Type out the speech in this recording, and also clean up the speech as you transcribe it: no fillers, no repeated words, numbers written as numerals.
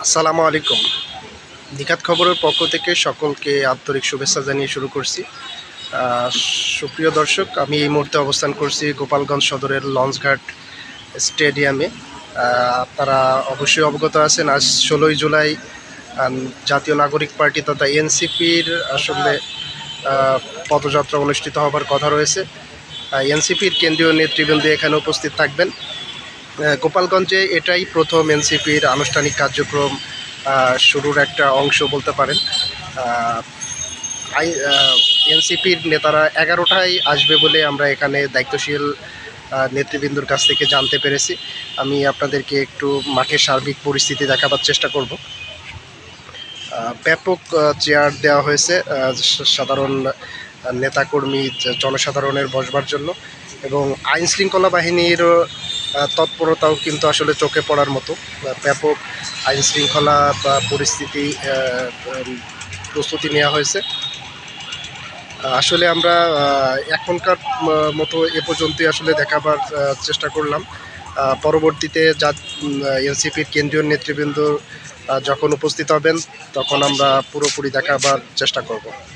আসসালামু আলাইকুম। নিখাত খবরের পক্ষ থেকে সকলকে আন্তরিক শুভেচ্ছা জানিয়ে শুরু করছি। সুপ্রিয় দর্শক, আমি এই মুহূর্তে অবস্থান করছি গোপালগঞ্জ সদরের লঞ্চঘাট স্টেডিয়ামে। আপনারা অবশ্যই অবগত আছেন, আজ 16ই জুলাই জাতীয় নাগরিক পার্টি তথা এনসিপির আসলে পদযাত্রা অনুষ্ঠিত হবার কথা রয়েছে। এনসিপির কেন্দ্রীয় নেতৃবৃন্দ এখানে উপস্থিত থাকবেন। গোপালগঞ্জে এটাই প্রথম এনসিপির আনুষ্ঠানিক কার্যক্রম শুরুর একটা অংশ বলতে পারেন। এনসিপির নেতারা 11টায় আসবে বলে আমরা এখানে দায়িত্বশীল নেতৃবৃন্দর কাছ থেকে জানতে পেরেছি। আমি আপনাদেরকে একটু মাঠের সার্বিক পরিস্থিতি দেখাবার চেষ্টা করব। ব্যাপক চেয়ার দেওয়া হয়েছে সাধারণ নেতাকর্মী জনসাধারণের বসবার জন্য, এবং আইন শৃঙ্খলা বাহিনীর তৎপরতাও কিন্তু আসলে চোখে পড়ার মতো। ব্যাপক আইন শৃঙ্খলা পরিস্থিতি প্রস্তুতি নেওয়া হয়েছে। আসলে আমরা এখনকার মতো এ পর্যন্তই আসলে দেখাবার চেষ্টা করলাম। পরবর্তীতে যা এনসিপির কেন্দ্রীয় নেতৃবৃন্দ যখন উপস্থিত হবেন তখন আমরা পুরোপুরি দেখাবার চেষ্টা করব।